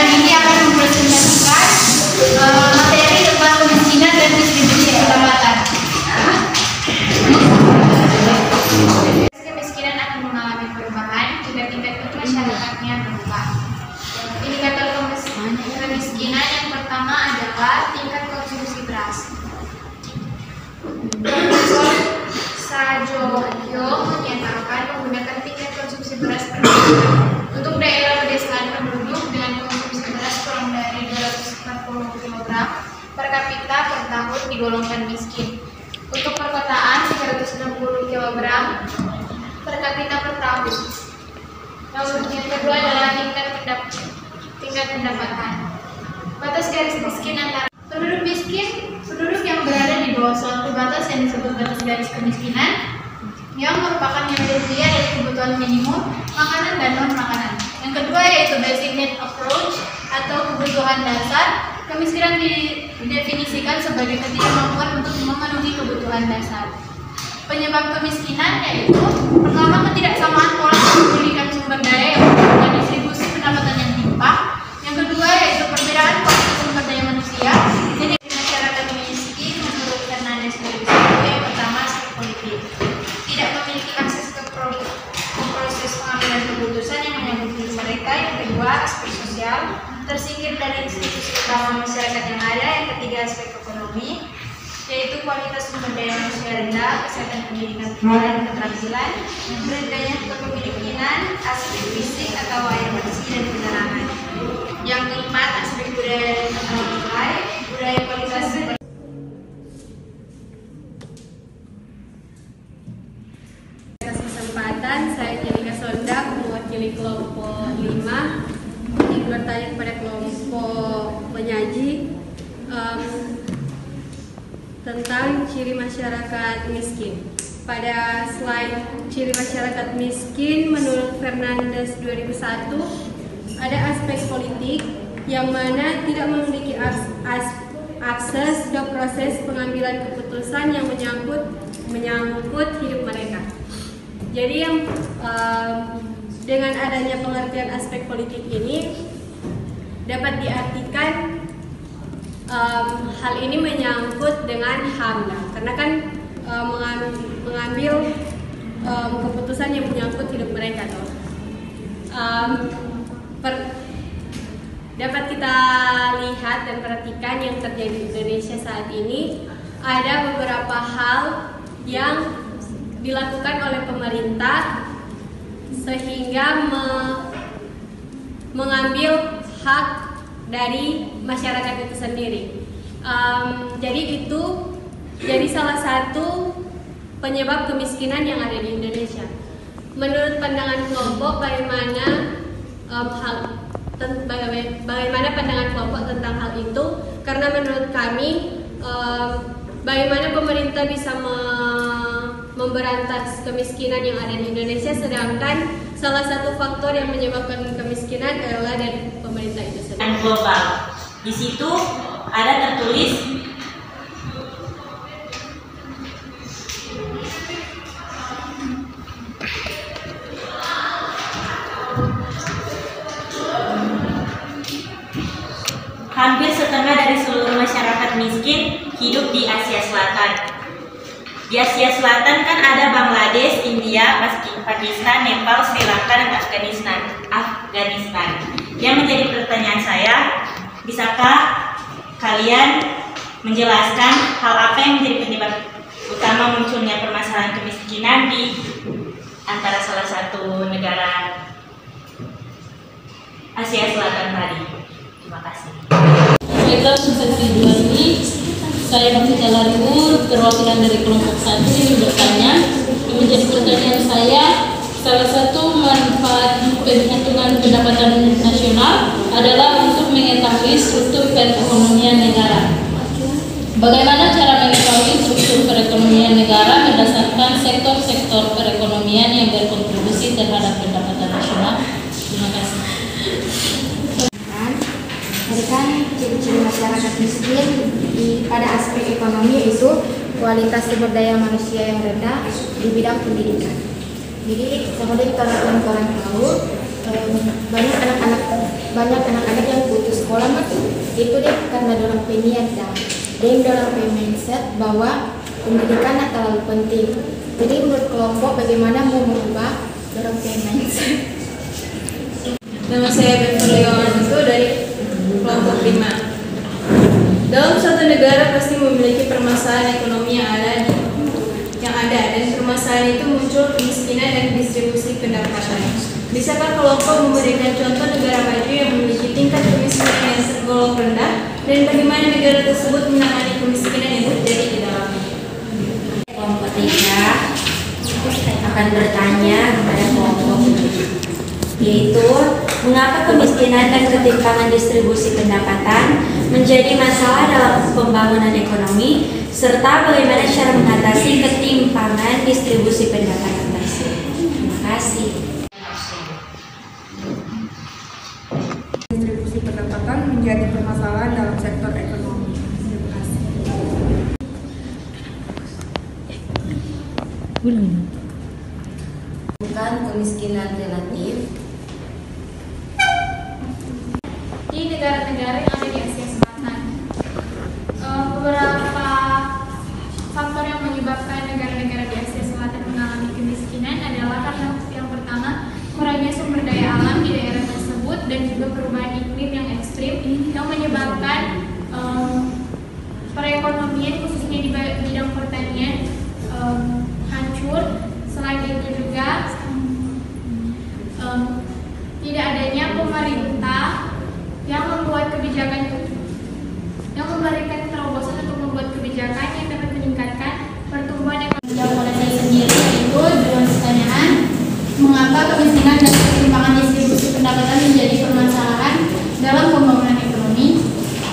Kegiatan ini akan mempresentasikan materi tentang kemiskinan dan distribusi pendapatan. Kemiskinan akan mengalami perubahan jika tingkat masyarakatnya berubah. Indikator kemiskinan yang pertama adalah tingkat konsumsi beras. Profesor Sajogyo menyatakan menggunakan tingkat konsumsi beras per kapita untuk daerah pedesaan penduduk dengan konsumsi beras kurang dari 240 kg per kapita per tahun digolongkan miskin. Untuk perkotaan 360 kg per kapita per tahun. Yang kedua adalah tingkat pendapatan. Batas garis miskin antara penduduk miskin, penduduk yang berada di bawah suatu batas yang disebut batas garis kemiskinan, yang merupakan nilai rupiah dari kebutuhan minimum makanan dan non makanan. Yang kedua yaitu basic need approach atau kebutuhan dasar. Kemiskinan didefinisikan sebagai ketidakmampuan untuk memenuhi kebutuhan dasar. Penyebab kemiskinan yaitu pertama ketidaksamaan pola pemilikan sumber daya yang membutuhkan distribusi pendapatan yang timpang. Yang kedua yaitu perbedaan kualitas sumber daya manusia. Jadi masyarakat miskin menurut Fernandes 2001 yang pertama aspek politik, tidak memiliki akses ke proses pengambilan keputusan yang menyangkut hidup mereka. Yang kedua aspek sosial, tersingkir dari institusi utama masyarakat yang ada. Yang ketiga aspek ekonomi, yaitu kualitas sumber daya manusia rendah, kesehatan pendidikan dan keterampilan, rendahnya kepemilikan, aspek fisik atau air bersih dan penerangan. Yang keempat aspek budaya dan nilai, budaya kualitas sumber. Kesempatan saya Jelika Sondak mewakili kelompok 5 yang bertanya kepada kelompok penyaji tentang ciri masyarakat miskin. Pada slide ciri masyarakat miskin menurut Fernandes 2001 ada aspek politik yang mana tidak memiliki akses ke proses pengambilan keputusan yang menyangkut hidup mereka. Jadi yang dengan adanya pengertian aspek politik ini dapat diartikan hal ini menyangkut dengan HAM, karena kan mengambil keputusan yang menyangkut hidup mereka. Dapat kita lihat dan perhatikan yang terjadi di Indonesia saat ini, ada beberapa hal yang dilakukan oleh pemerintah sehingga mengambil hak dari masyarakat itu sendiri. Jadi itu jadi salah satu penyebab kemiskinan yang ada di Indonesia. Menurut pandangan kelompok, bagaimana pandangan kelompok tentang hal itu? Karena menurut kami, bagaimana pemerintah bisa memberantas kemiskinan yang ada di Indonesia, sedangkan salah satu faktor yang menyebabkan kemiskinan adalah dari pemerintah itu sendiri. Dan global. Di situ ada tertulis hampir setengah dari seluruh masyarakat miskin hidup di Asia Selatan. Di Asia Selatan kan ada Bangladesh, India, Pakistan, Nepal, Sri Lanka, dan Afghanistan. Yang menjadi pertanyaan saya, bisakah kalian menjelaskan hal apa yang menjadi penyebab utama munculnya permasalahan kemiskinan di antara salah satu negara Asia Selatan tadi? Terima kasih. Baiklah, sesi 2 ini saya Bakti Jalaribur, perwakilan dari kelompok 1 ini bertanya. Yang menjadi pertanyaan saya, salah satu manfaat penghitungan pendapatan nasional adalah untuk mengetahui struktur perekonomian negara. Bagaimana cara mengetahui struktur perekonomian negara berdasarkan sektor-sektor perekonomian yang berkontribusi terhadap pendapatan nasional? Terima kasih. Jadi kan ciri-ciri masyarakat miskin pada aspek ekonomi yaitu kualitas sumber daya manusia yang rendah di bidang pendidikan. Jadi seperti kawan-kawan tahu, banyak anak-anak yang putus sekolah mah itu deh karena dorang peniat dah. Dan dorang mindset bahwa pendidikan terlalu penting. Jadi menurut kelompok bagaimana mau mengubah dorang mindset? Nama saya Beverly itu dari kelompok 5. Dalam suatu negara pasti memiliki permasalahan ekonomi yang ada dan permasalahan itu muncul kemiskinan dan distribusi pendapatan. Bisakah kelompok memberikan contoh negara maju yang memiliki tingkat kemiskinan yang tergolong rendah dan bagaimana negara tersebut menangani kemiskinan yang terjadi di dalamnya? Kelompok 3 akan bertanya kepada kelompok yaitu mengapa kemiskinan dan ketimpangan distribusi pendapatan menjadi masalah dalam pembangunan ekonomi serta bagaimana cara mengatasi ketimpangan distribusi pendapatan tersebut. Terima kasih. Distribusi pendapatan menjadi permasalahan dalam sektor ekonomi. Terima kasih. Bukan kemiskinan relatif. Di negara-negara yang ada di Asia Selatan, beberapa faktor yang menyebabkan negara-negara di Asia Selatan mengalami kemiskinan adalah karena yang pertama, kurangnya sumber daya alam di daerah tersebut dan juga perubahan iklim yang ekstrim yang menyebabkan perekonomian khususnya di bidang pertanian hancur. Selain itu juga tidak adanya pemerintah yang membuat kebijakan yang memberikan terobosan untuk membuat kebijakan yang dapat meningkatkan pertumbuhan ekonomi. Jawaban saya sendiri itu dengan pertanyaan mengapa kemiskinan dan ketimpangan distribusi pendapatan menjadi permasalahan dalam pembangunan ekonomi.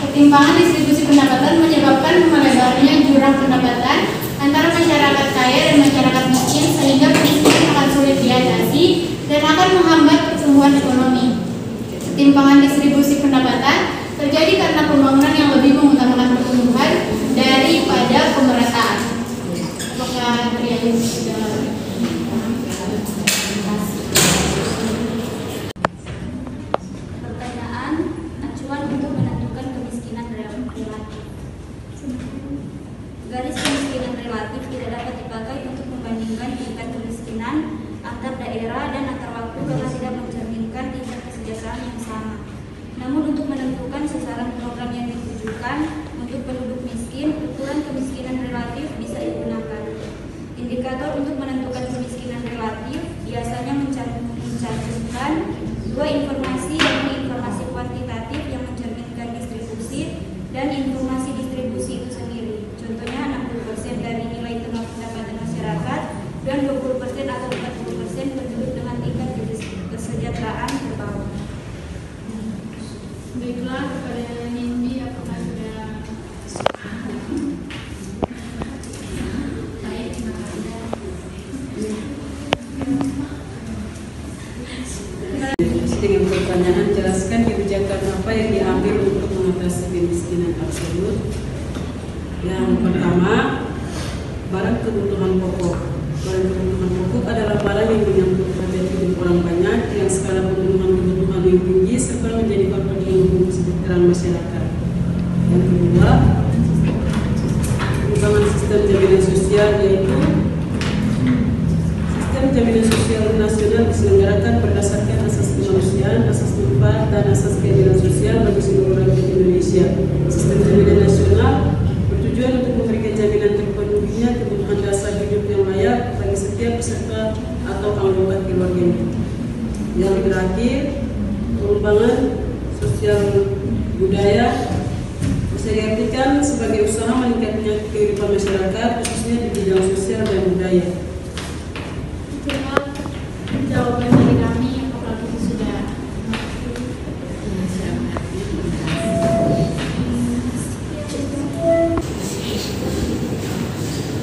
Ketimpangan distribusi pendapatan menyebabkan melebarnya jurang pendapatan antara masyarakat kaya dan masyarakat miskin sehingga kemiskinan akan sulit diatasi dan akan menghambat pertumbuhan ekonomi. Ketimpangan distribusi pendapatan terjadi karena pembangunan yang lebih mengutamakan pertumbuhan daripada pemerataan. Apakah terjadi sudah? Pertanyaan, acuan untuk menentukan kemiskinan relatif. Garis kemiskinan relatif tidak dapat dipakai untuk membandingkan tingkat kemiskinan antar daerah dan antar waktu karena tidak mencerminkan tingkat kesejahteraan yang sama. Namun untuk menentukan sasaran program yang ditujukan untuk penduduk miskin, ukuran kemiskinan relatif bisa digunakan. Indikator untuk menentukan kemiskinan relatif biasanya mencantumkan dua informasi, yaitu informasi kuantitatif yang mencerminkan distribusi dan informasi distribusi itu sendiri. Contohnya 60% dari nilai tengah pendapatan masyarakat dan 20% atau 40% penduduk dengan tingkat kesejahteraan terbawah. Baiklah, kepada Nindi, apakah sudah baik? Terima kasih. Dengan pertanyaan, jelaskan kebijakan apa yang diambil untuk mengatasi kemiskinan tersebut. Yang pertama, barang kebutuhan pokok. Barang kebutuhan pokok adalah barang yang menyangkut hajat hidup orang banyak yang skala pemenuhan kebutuhan yang tinggi serta menjadi faktor yang mendukung kesejahteraan masyarakat. Yang kedua, pengembangan sistem jaminan sosial, yaitu sistem jaminan sosial nasional diselenggarakan berdasarkan asas kemanusiaan, asas manfaat, dan asas keadilan sosial bagi seluruh rakyat Indonesia. Sistem jaminan nasional bertujuan untuk memberikan jaminan terpenuhinya kebutuhan dasar hidup yang layak bagi setiap peserta atau anggota keluarganya. Yang terakhir, pengembangan sosial budaya bisa diartikan sebagai usaha meningkatnya kehidupan masyarakat, khususnya di bidang sosial dan budaya. Itulah jawaban dari kami. Apakah itu sudah?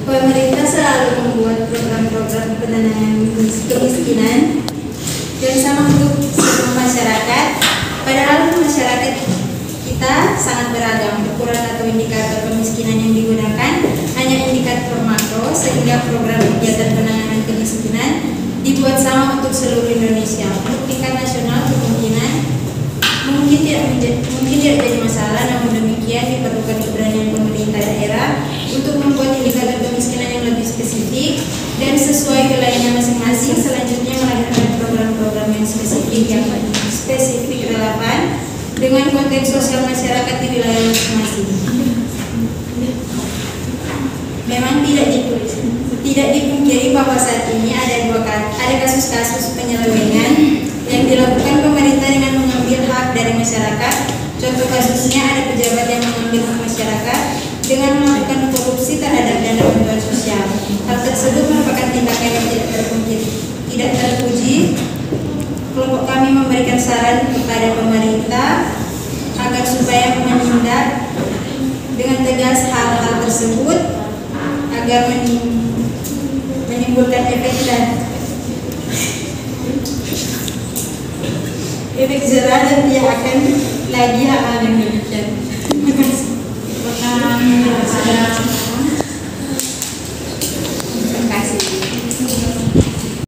Pemerintah selalu membuat program-program penanganan kemiskinan dan sama untuk seluruh masyarakat. Padahal masyarakat kita sangat beragam. Ukuran atau indikator kemiskinan yang digunakan hanya indikator makro, sehingga program kegiatan penanganan kemiskinan dibuat sama untuk seluruh Indonesia. Untuk tingkat nasional kemungkinan mungkin tidak jadi masalah, namun demikian diperlukan keberanian pemerintah daerah untuk membuat indikator kemiskinan yang lebih spesifik dan sesuai wilayahnya masing-masing. Selanjutnya melahirkan program-program yang spesifik relevan dengan konteks sosial masyarakat di wilayah masing-masing. Memang tidak dipungkiri bahwa saat ini ada kasus-kasus penyelewengan yang dilakukan pemerintah dengan mengambil hak dari masyarakat. Contoh kasusnya ada pejabat yang mengambil hak masyarakat dengan melakukan korupsi terhadap dana bantuan sosial. Hal tersebut merupakan tindakan yang tidak terpuji. Kelompok kami memberikan saran kepada pemerintah agar supaya menindak dengan tegas hal-hal tersebut agar menimbulkan efek jerah dan tidak akan lagi hal-hal yang demikian.